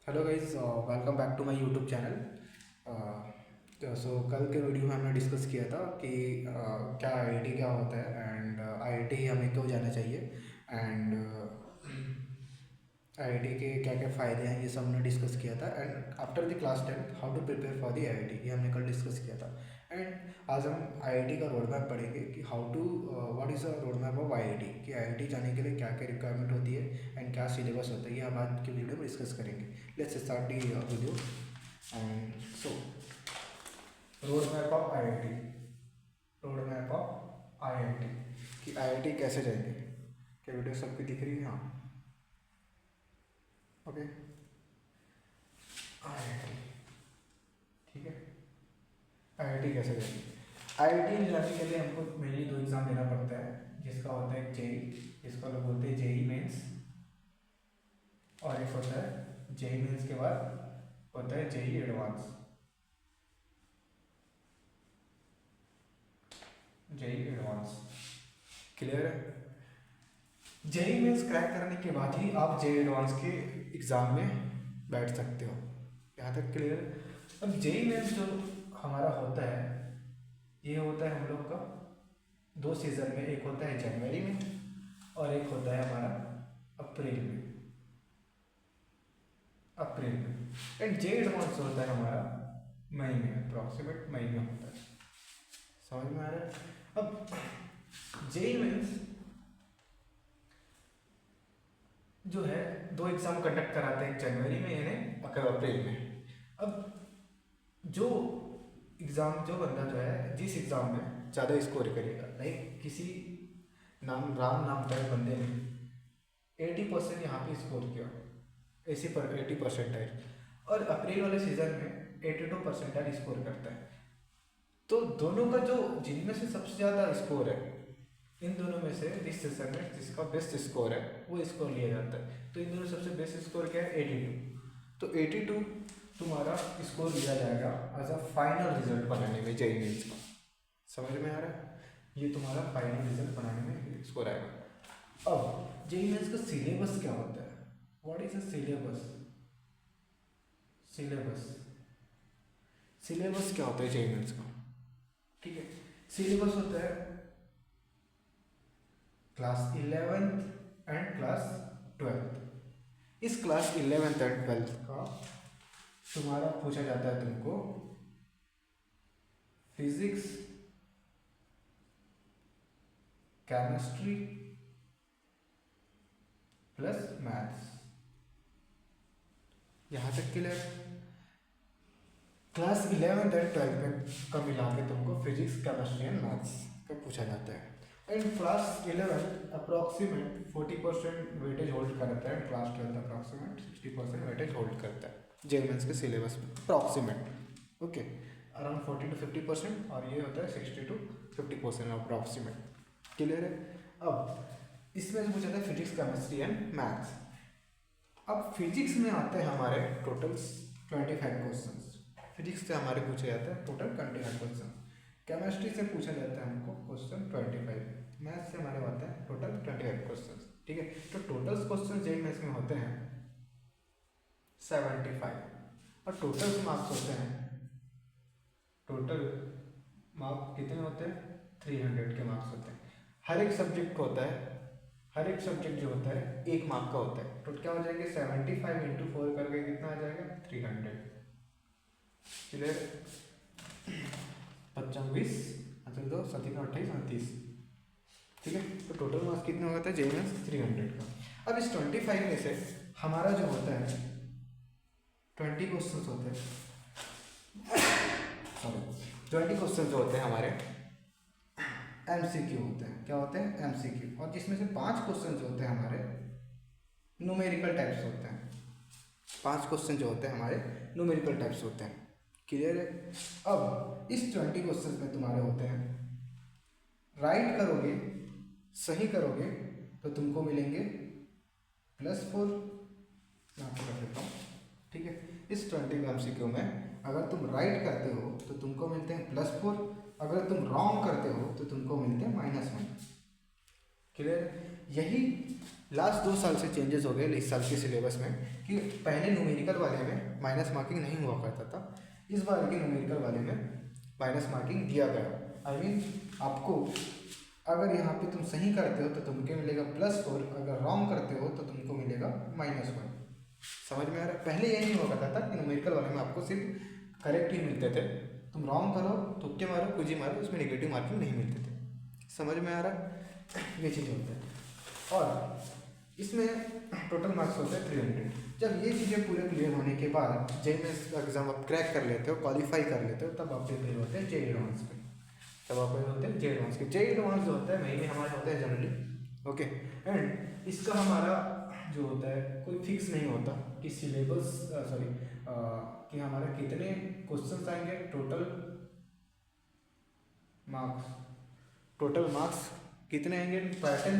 Hello guys, welcome back to my YouTube channel. So कल के video में हमने डिस्कस किया था कि क्या आईआईटी क्या होता है एंड आईआईटी हमें क्यों जाना चाहिए एंड आईआईटी के क्या क्या फ़ायदे हैं, ये सब हमने डिस्कस किया था। And after the class 10 how to prepare for the IIT, ये हमने कल डिस्कस किया था। एंड आज हम आईआईटी का रोड मैप पढ़ेंगे कि how to what is the road map of IIT, कि आईआईटी जाने के लिए क्या क्या रिक्वायरमेंट होती है एंड क्या सिलेबस होता है, ये हम आज की वीडियो में डिस्कस करेंगे। Let's start the video. And so road map of IIT, road map of IIT कि आईआईटी कैसे जाएंगे। क्या वीडियो सबकी दिख रही है? हाँ, ओके। आईआईटी, ठीक है। आईआईटी कैसे जाएंगे? आईआईटी जाने के लिए हमको मेनली दो एग्ज़ाम देना पड़ता है, जिसका होता है जेई, जिसका लोग बोलते हैं जेई मेंस, और एक होता है जेई मेंस के बाद होता है JEE advance. JEE advance clear है? जेई मेंस क्रैक करने के बाद ही आप जेई एडवांस के एग्ज़ाम में बैठ सकते हो। यहाँ तक क्लियर है? अब जेई मेंस जो हमारा होता है, ये होता है हम लोग का दो सीज़न में, एक होता है जनवरी में और एक होता है हमारा अप्रैल में। अप्रैल में। एंड जे एडवांस होता है हमारा मई में, अप्रॉक्सीमेट मई में होता है। समझ में आ रहा है? अब जे मीन्स जो है दो एग्जाम कंडक्ट कराते हैं, जनवरी में यानी अप्रैल में। अब जो एग्ज़ाम, जो बंदा जो है जिस एग्ज़ाम में ज़्यादा स्कोर करेगा, लाइक किसी राम नाम का बंदे ने 80% यहाँ पे स्कोर किया, 80%, और अप्रैल वाले सीजन में 82% स्कोर करता है, तो दोनों का जो जिनमें से सबसे ज़्यादा स्कोर है, इन दोनों में से इस सेशन में जिसका बेस्ट स्कोर है वो स्कोर लिया जाता है। तो इन दोनों सबसे बेस्ट स्कोर क्या है? 82। तो 82 तुम्हारा स्कोर लिया जाएगा एज अ फाइनल रिजल्ट बनाने में जेईई मेंस का। समझ में आ रहा है? ये तुम्हारा फाइनल रिजल्ट बनाने में स्कोर आएगा। अब जेईई मेंस का सिलेबस क्या होता है? What is a syllabus? Syllabus syllabus क्या होता है जेईई मेंस का? ठीक है, सिलेबस होता है class 11th and class 12th। इस क्लास 11th एंड 12th का तुम्हारा पूछा जाता है तुमको फिजिक्स, केमिस्ट्री प्लस मैथ्स। यहां तक clear? Class 11th and 12th में का मिला के तुमको फिजिक्स, केमिस्ट्री एंड मैथ्स का पूछा जाता है। And class 11 approximate 40% weightage hold करता है, क्लास 12 अप्रॉक्सीमेट 60% वेटेज होल्ड करता है जेईई मेंस के सिलेबस में, अप्रॉक्सीमेट। ओके, अराउंड 40 to 50%, और ये होता है 60 to 50% अप्रॉक्सीमेट। क्लियर है? अब इसमें जो पूछा था फिजिक्स, केमिस्ट्री एंड मैथ्स। अब फिजिक्स में आते हैं हमारे टोटल 25 क्वेश्चन। फिजिक्स से हमारे पूछे जाते हैं टोटल 25 क्वेश्चन। केमिस्ट्री से पूछा जाता है हमको क्वेश्चन 25। मैथ्स से हमारे आते हैं टोटल 25 क्वेश्चन। ठीक है, तो टोटल क्वेश्चन जेईई मेंस में होते हैं 75, और टोटल मार्क्स होते हैं, टोटल मार्क्स कितने होते हैं? 300 के मार्क्स होते हैं। हर एक सब्जेक्ट होता है, हर एक सब्जेक्ट जो होता है 1 मार्क का होता है। तो क्या हो जाएंगे? 75 इंटू 4 करके कितना आ जाएगा? 300। क्लियर? 25 अच्छा, दो 17 28 29। ठीक है, तो टोटल मार्क्स कितने हो जाते हैं जेईई मेंस? 300 का। अब इस 25 में से हमारा जो होता है 20 क्वेश्चन होते हैं, सॉरी 20 क्वेश्चन जो होते हैं हमारे एमसीक्यू होते हैं। क्या होते हैं? एमसीक्यू। और जिसमें से 5 क्वेश्चन जो होते हैं हमारे न्यूमेरिकल टाइप्स होते हैं। 5 क्वेश्चन जो होते हैं हमारे न्यूमेरिकल टाइप्स होते हैं। क्लियर है? अब इस 20 क्वेश्चन में तुम्हारे होते हैं, राइट करोगे, सही करोगे तो तुमको मिलेंगे +4। मैं आपको कर देता हूँ। ठीक है, इस 20 एमसीक्यू में अगर तुम राइट करते हो तो तुमको मिलते हैं +4, अगर तुम रॉन्ग करते हो तो तुमको मिलते हैं -1। क्लियर? यही लास्ट 2 साल से चेंजेस हो गए इस साल के सिलेबस में कि पहले न्यूमेरिकल वाले में माइनस मार्किंग नहीं हुआ करता था, इस बार के न्यूमेरिकल वाले में माइनस मार्किंग दिया गया। आई मीन आपको अगर यहाँ पे तुम सही करते हो तो तुमको मिलेगा +4, अगर रॉन्ग करते हो तो तुमको मिलेगा -1। समझ में आ रहा है? पहले ये नहीं हुआ करता था कि न्यूमेरिकल वाले में आपको सिर्फ करेक्ट ही मिलते थे, तुम रॉन्ग करो, तुक्के मारो, कुछ ही मारो, उसमें नेगेटिव मार्किंग नहीं मिलते थे। समझ में आ रहा है? ये चीज़ होता है। और इसमें टोटल मार्क्स होते हैं 300। जब ये चीज़ें पूरे क्लियर होने के बाद जेई मेंस का एग्ज़ाम आप क्रैक कर लेते हो, क्वालिफाई कर लेते हो, तब आप प्रिपेयर होते हैं जेई एडवांस पे। तब आप होते हैं जेई एडवांस के। जेई एडवांस जो होता है मई में हमारे होते हैं जनरली, ओके। एंड इसका हमारा जो होता है कोई फिक्स नहीं होता कि सिलेबस सॉरी कि हमारे कितने क्वेश्चन आएंगे, टोटल मार्क्स कितने आएंगे, पैटर्न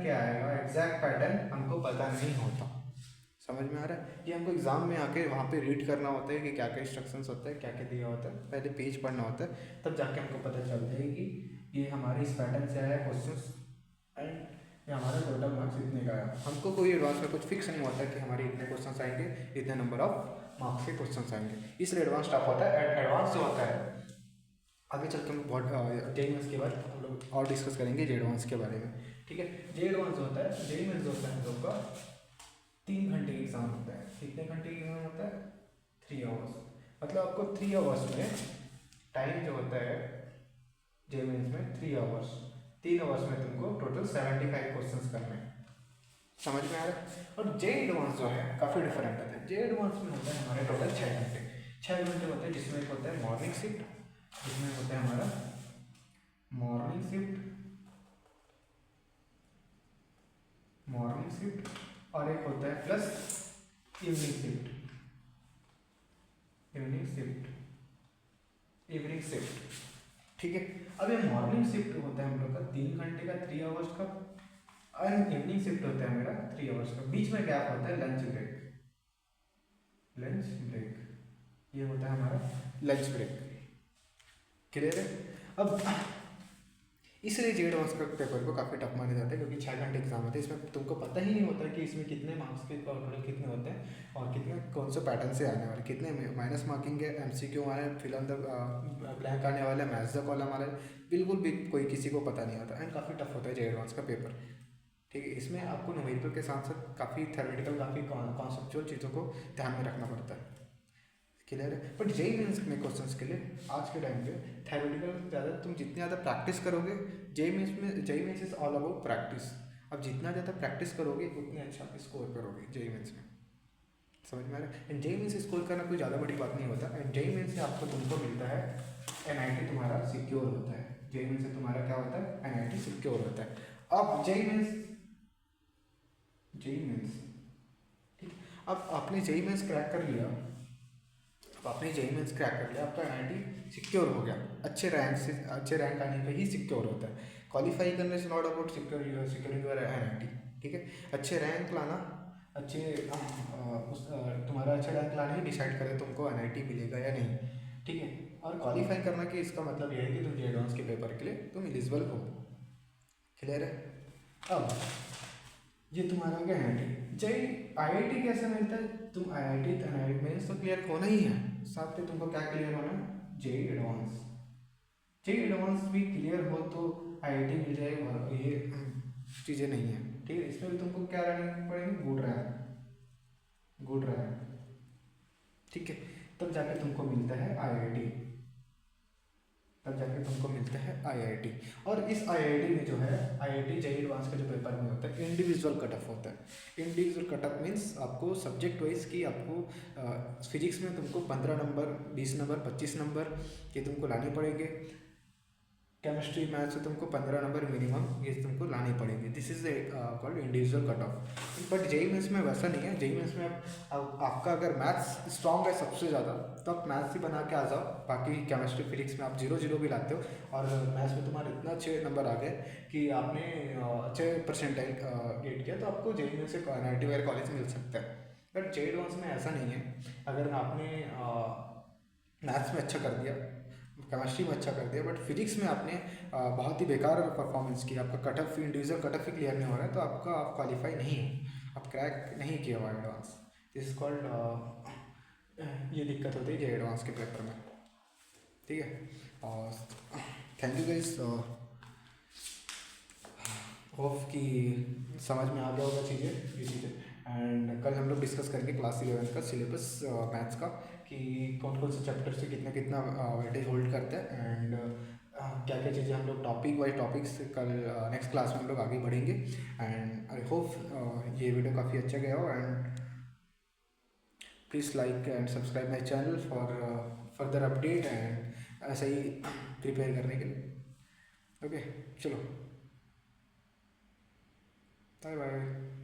क्या आएगा, एग्जैक्ट पैटर्न हमको पता नहीं होता। समझ में आ रहा है? ये हमको एग्जाम में आके वहाँ पे रीड करना होता है कि क्या क्या इंस्ट्रक्शंस होता है, क्या क्या दिया होता है, पहले पेज पढ़ना होता है, तब जाके हमको पता चलता है कि ये हमारे इस पैटर्न से आया क्वेश्चंस एंड ये हमारा टोटल मार्क्स इतने का आया। हमको कोई एडवांस में कुछ फिक्स नहीं होता कि हमारे इतने क्वेश्चन आएंगे, इतने नंबर ऑफ मार्क्स के क्वेश्चन आएंगे, इसलिए एडवांस टफ होता है। एडवांस जो होता है आगे चल के हम बहुत जेई मेंस के बाद हम लोग और डिस्कस करेंगे जेई एडवांस के बारे में, ठीक है। जेई एडवांस होता है, जेई मेंस होता है हम लोग का 3 घंटे की एग्जाम होता है। कितने घंटे की एग्जाम होता है? 3 आवर्स। मतलब आपको 3 आवर्स में टाइम जो होता है जेई मेंस में 3 आवर्स, 3 आवर्स में तुमको टोटल 75 क्वेश्चंस करने हैं। समझ में आ रहा है? और जेई एडवांस जो है काफ़ी डिफरेंट होता है। जेई एडवांस में होता है हमारे टोटल 6 घंटे, 6 घंटे होते हैं, जिसमें एक होता है मॉर्निंग शिफ्ट, जिसमें होता है हमारा मॉर्निंग शिफ्ट और एक होता है प्लस इवनिंग शिफ्ट, ठीक है। अब ये मॉर्निंग शिफ्ट होता है हम लोग का 3 घंटे का, 3 आवर्स का, और इवनिंग शिफ्ट होता है मेरा 3 आवर्स का। बीच में गैप होता है लंच ब्रेक, ये होता है हमारा लंच ब्रेक। क्लियर है? अब इसलिए जेई एडवांस का पेपर को काफ़ी टफ माना जाता है, क्योंकि 6 घंटे एग्जाम होते हैं, इसमें तुमको पता ही नहीं होता कि इसमें कितने मार्क्स के टोटल कितने होते हैं और कितने कौन से पैटर्न से आने वाले, कितने माइनस मार्किंग के एमसीक्यू वाले, फिल इन द ब्लैंक आने वाले, मैथ्स द कॉलम वाले, बिल्कुल भी कोई किसी को पता नहीं होता। एंड काफ़ी टफ होता है जेई एडवांस का पेपर, ठीक है। इसमें आपको न्यूमेरिकल के साथ साथ काफ़ी थ्योरेटिकल, काफ़ी कॉन्सेप्चुअल चीज़ों को ध्यान में रखना पड़ता है। क्लियर है? बट जेई मेंस में क्वेश्चंस के लिए आज के टाइम पे थ्योरेटिकल ज़्यादा, तुम जितनी ज़्यादा प्रैक्टिस करोगे, JEE mains is all about practice. अब जितना ज़्यादा प्रैक्टिस करोगे उतने अच्छा स्कोर करोगे जेई मेंस में। समझ में आ रहा है? एंड जेई मेंस स्कोर करना कोई ज़्यादा बड़ी बात नहीं होता। एंड जेई मेंस से आपको तुमको मिलता है NIT, तुम्हारा सिक्योर होता है। जेई मेंस से तुम्हारा क्या होता है? NIT सिक्योर होता है। अब जेई मेंस ठीक, अब आपने जेई मेंस क्रैक कर लिया, आपने जेई मेंस क्रैक कर लिया, आपका NIT सिक्योर हो गया। अच्छे रैंक आने पे ही सिक्योर होता है। क्वालिफाई करने से not about securing your NIT, ठीक है। अच्छे रैंक लाना, तुम्हारा अच्छा रैंक लाना ही डिसाइड करे तुमको NIT मिलेगा या नहीं, ठीक है। और क्वालिफाई करना कि इसका मतलब यह है कि तुम जेई एडवांस के पेपर के लिए तुम एलिजिबल हो। क्लियर है? अब ये तुम्हारा क्या NIT, जेई IIT कैसे मिलता है? तुम NIT मेंस तो क्लियर होना ही है, साथ में तुमको क्या क्लियर होना है? जेई एडवांस भी क्लियर हो तो IIT मिल जाएगा, ये चीज़ें नहीं है, ठीक है। इसमें भी तुमको क्या रहनी पड़ेगी? गुड रैंक, ठीक है। तब जाके तुमको मिलता है IIT। और इस IIT में जो है, IIT जेई एडवांस का जो पेपर में होता है इंडिविजुअल कट ऑफ होता है। इंडिविजुअल कट ऑफ मीन्स आपको सब्जेक्ट वाइज की आपको फिजिक्स में तुमको 15 नंबर, 20 नंबर, 25 नंबर ये तुमको लाने पड़ेंगे। केमिस्ट्री मैथ से तुमको 15 नंबर मिनिमम ये तुमको लाने पड़ेंगे। This is called individual cut off. But JEE mains में वैसा नहीं है। जेई मेंस में आपका अगर मैथ्स स्ट्रॉन्ग है सबसे ज़्यादा, तो आप मैथ्स ही बना के आ जाओ। बाकी केमिस्ट्री फिजिक्स में आप 0 भी लाते हो और मैथ्स में तुम्हारे इतना अच्छे नंबर आ गए कि आपने अच्छे परसेंटाइल गेट किया, तो आपको जेई मेंस से NIT वगैरह कॉलेज मिल सकता है। बट जेई एडवांस में ऐसा नहीं है। अगर आपने मैथ्स में अच्छा कर दिया, केमिस्ट्री में अच्छा कर दिया, बट फिजिक्स में आपने बहुत ही बेकार परफॉर्मेंस की, आपका cut off individual cut off ही क्लियर नहीं हो रहा है, तो आपका आप क्वालिफाई नहीं हो, आप क्रैक नहीं किया हुआ एडवांस। दिस इज कॉल्ड, ये दिक्कत होती है कि एडवांस के पेपर में, ठीक है। और थैंक यू गाइस, होप कि समझ में आ गया होगा चीज़ें, ये चीज़ें। एंड कल हम लोग डिस्कस करेंगे क्लास 11 का सिलेबस मैथ्स का, कि कौन कौन से चैप्टर से कितना कितना वेटेज होल्ड करता है, एंड क्या क्या चीज़ें हम लोग टॉपिक वाइज टॉपिक्स कल नेक्स्ट क्लास में हम लोग आगे बढ़ेंगे। एंड आई होप ये वीडियो काफ़ी अच्छा गया हो, and please like and subscribe my channel for further update and ऐसे ही प्रिपेयर करने के लिए। ओके, चलो, बाय बाय।